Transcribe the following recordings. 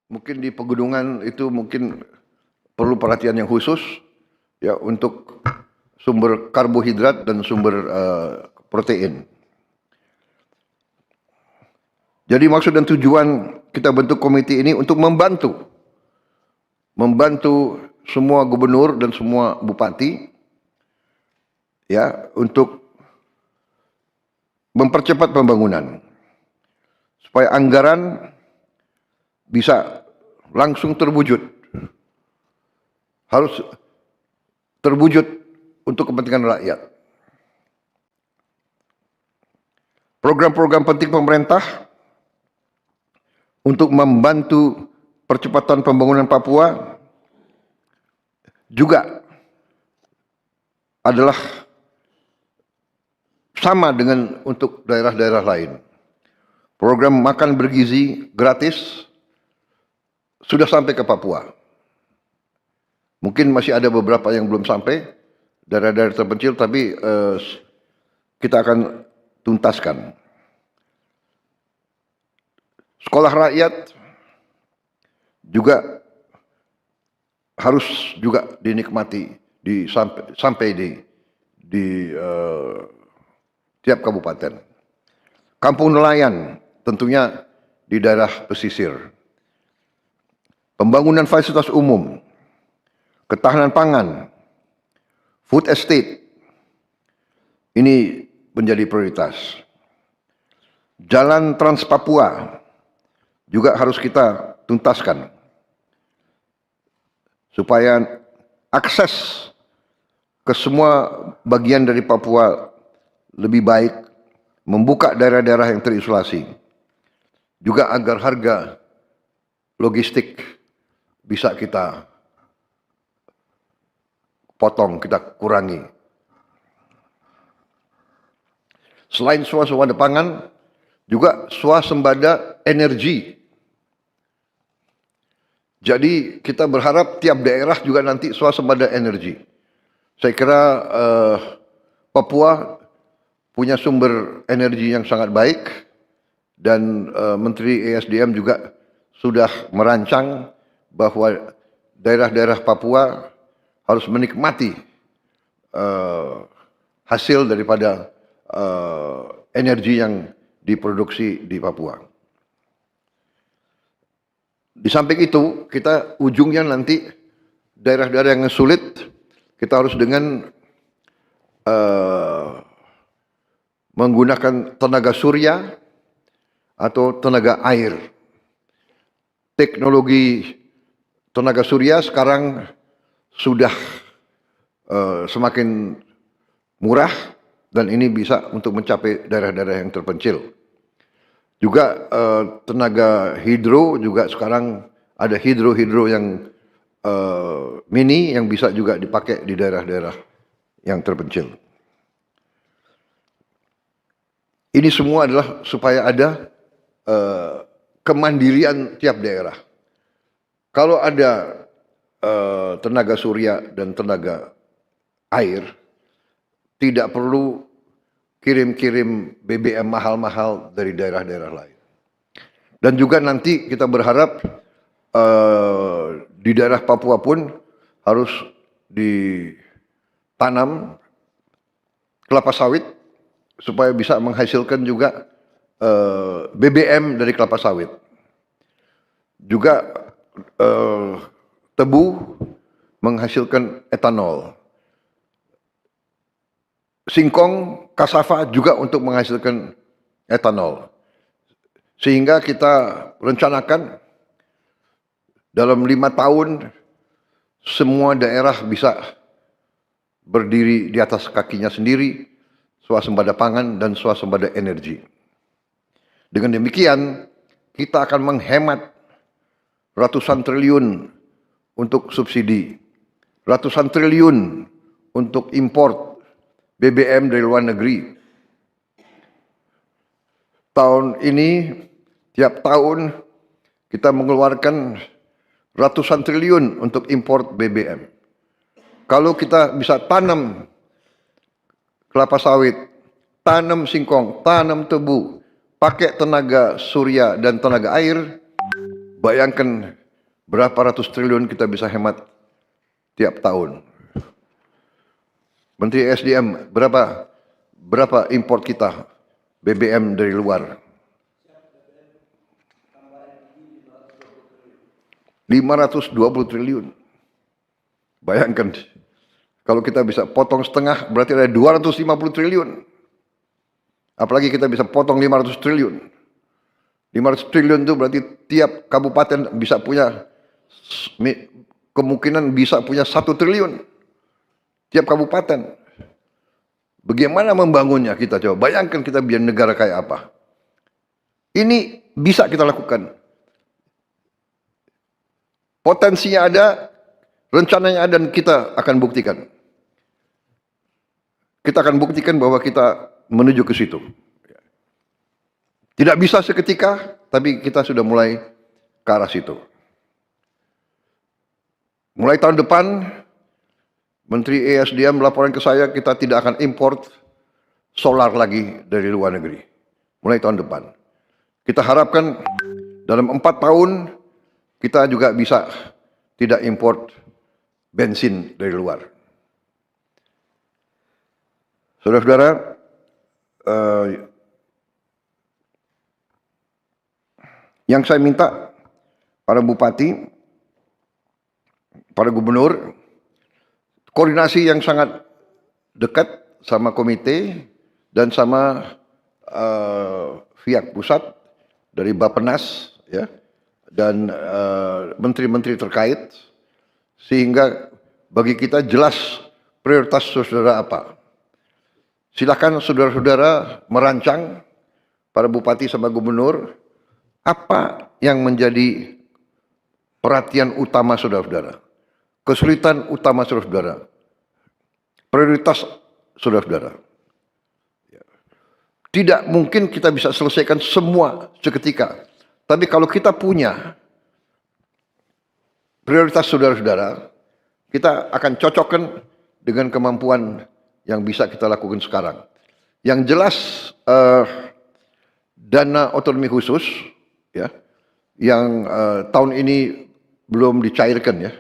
Mungkin di pegunungan itu mungkin perlu perhatian yang khusus ya untuk sumber karbohidrat dan sumber protein. Jadi maksud dan tujuan kita bentuk komite ini untuk membantu semua gubernur dan semua bupati ya untuk mempercepat pembangunan supaya anggaran bisa langsung terwujud, harus terwujud untuk kepentingan rakyat. Program-program penting pemerintah untuk membantu percepatan pembangunan Papua juga adalah sama dengan untuk daerah-daerah lain. Program makan bergizi gratis sudah sampai ke Papua. Mungkin masih ada beberapa yang belum sampai, daerah-daerah terpencil, tapi kita akan tuntaskan. Sekolah rakyat juga harus juga dinikmati sampai di tiap kabupaten. Kampung nelayan tentunya di daerah pesisir. Pembangunan fasilitas umum, ketahanan pangan, food estate, ini menjadi prioritas. Jalan Trans Papua juga harus kita tuntaskan supaya akses ke semua bagian dari Papua lebih baik, membuka daerah-daerah yang terisolasi, juga agar harga logistik bisa kita potong, kita kurangi. Selain swasembada pangan, juga swasembada energi. Jadi kita berharap tiap daerah juga nanti swasembada energi. Saya kira Papua punya sumber energi yang sangat baik dan Menteri ESDM juga sudah merancang bahwa daerah-daerah Papua harus menikmati hasil daripada energi yang diproduksi di Papua. Di samping itu, kita ujungnya nanti daerah-daerah yang sulit, kita harus dengan menggunakan tenaga surya atau tenaga air. Teknologi tenaga surya sekarang sudah semakin murah dan ini bisa untuk mencapai daerah-daerah yang terpencil. Juga tenaga hidro juga sekarang ada hidro yang mini yang bisa juga dipakai di daerah-daerah yang terpencil. Ini semua adalah supaya ada kemandirian tiap daerah. Kalau ada tenaga surya dan tenaga air, tidak perlu kirim-kirim BBM mahal-mahal dari daerah-daerah lain. Dan juga nanti kita berharap di daerah Papua pun harus ditanam kelapa sawit supaya bisa menghasilkan juga BBM dari kelapa sawit. Juga tebu menghasilkan etanol. Singkong, kasava juga untuk menghasilkan etanol. Sehingga kita rencanakan dalam 5 tahun semua daerah bisa berdiri di atas kakinya sendiri, swasembada pangan dan swasembada energi. Dengan demikian, kita akan menghemat ratusan triliun untuk subsidi, ratusan triliun untuk import BBM dari luar negeri. Tahun ini, tiap tahun kita mengeluarkan ratusan triliun untuk import BBM. Kalau kita bisa tanam kelapa sawit, tanam singkong, tanam tebu, pakai tenaga surya dan tenaga air, Bayangkan berapa ratus triliun kita bisa hemat tiap tahun. Menteri SDM, berapa import kita BBM dari luar? 520 triliun. Bayangkan, kalau kita bisa potong setengah, berarti ada 250 triliun. Apalagi kita bisa potong 500 triliun. 500 triliun itu berarti tiap kabupaten bisa punya, kemungkinan bisa punya 1 triliun. Tiap kabupaten. Bagaimana membangunnya kita coba? Bayangkan kita biar negara kayak apa. Ini bisa kita lakukan. Potensinya ada, rencananya ada, dan kita akan buktikan. Kita akan buktikan bahwa kita menuju ke situ. Tidak bisa seketika, tapi kita sudah mulai ke arah situ. Mulai tahun depan, Menteri ESDM melaporkan ke saya, kita tidak akan import solar lagi dari luar negeri. Mulai tahun depan. Kita harapkan dalam 4 tahun, kita juga bisa tidak import bensin dari luar. Saudara-saudara, yang saya minta para bupati, para gubernur, koordinasi yang sangat dekat sama komite dan sama pihak pusat dari Bappenas, ya, dan menteri-menteri terkait, sehingga bagi kita jelas prioritas saudara apa. Silakan saudara-saudara merancang, para bupati sama gubernur, apa yang menjadi perhatian utama saudara-saudara, kesulitan utama saudara-saudara, prioritas saudara-saudara. Tidak mungkin kita bisa selesaikan semua seketika. Tapi kalau kita punya prioritas saudara-saudara, kita akan cocokkan dengan kemampuan yang bisa kita lakukan sekarang. Yang jelas dana otonomi khusus, ya, yang tahun ini belum dicairkan, ya,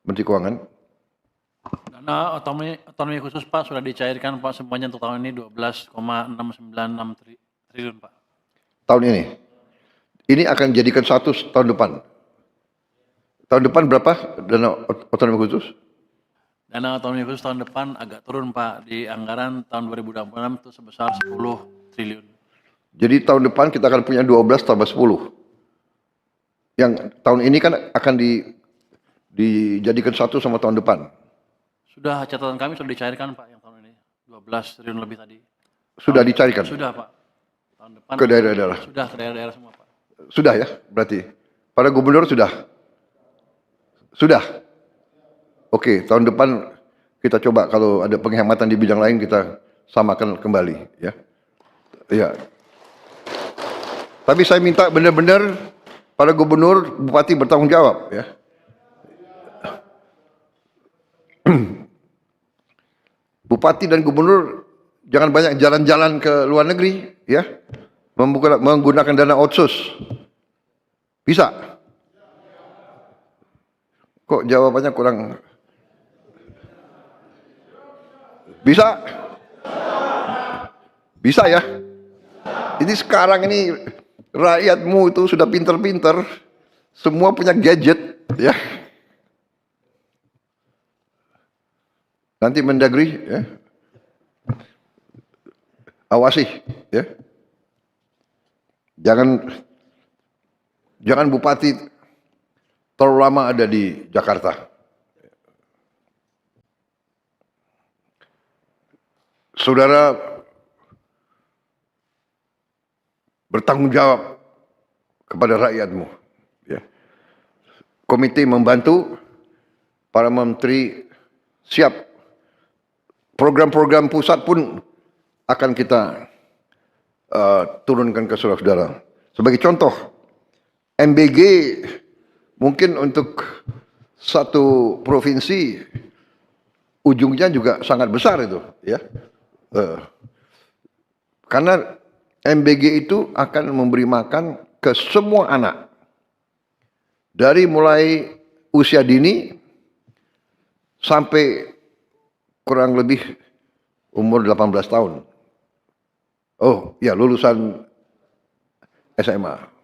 Menteri Keuangan. Dana otonomi khusus Pak sudah dicairkan Pak semuanya untuk tahun ini 12,696 triliun Pak. Tahun ini. Ini akan dijadikan 1 tahun depan. Tahun depan berapa dana otonomi khusus? Dana otonomi khusus tahun depan agak turun Pak, di anggaran tahun 2026 itu sebesar 10 triliun. Jadi tahun depan kita akan punya 12 tambah 10. Yang tahun ini kan akan dijadikan 1 sama tahun depan. Sudah, catatan kami sudah dicairkan Pak yang tahun ini, 12 triliun lebih tadi. Sudah dicarikan? Sudah Pak. Tahun depan ke daerah-daerah? Sudah, ke daerah-daerah semua Pak. Sudah, ya, berarti. Para gubernur sudah? Sudah? Oke, tahun depan kita coba kalau ada penghematan di bidang lain kita samakan kembali, ya. Ya. Tapi saya minta benar-benar para gubernur, bupati bertanggung jawab, ya. Bupati dan gubernur jangan banyak jalan-jalan ke luar negeri, ya, menggunakan dana otsus. Bisa? Kok jawabannya kurang? Bisa? Bisa, ya? Ini sekarang ini rakyatmu itu sudah pinter-pinter, semua punya gadget, ya. Nanti Mendagri, ya, awasi, ya. Jangan bupati terlalu lama ada di Jakarta. Saudara bertanggung jawab kepada rakyatmu, ya. Komite membantu, para menteri siap. Program-program pusat pun akan kita turunkan ke saudara-saudara. Sebagai contoh, MBG mungkin untuk satu provinsi ujungnya juga sangat besar itu, ya. Karena MBG itu akan memberi makan ke semua anak. Dari mulai usia dini sampai kurang lebih umur 18 tahun. Oh, ya lulusan SMA.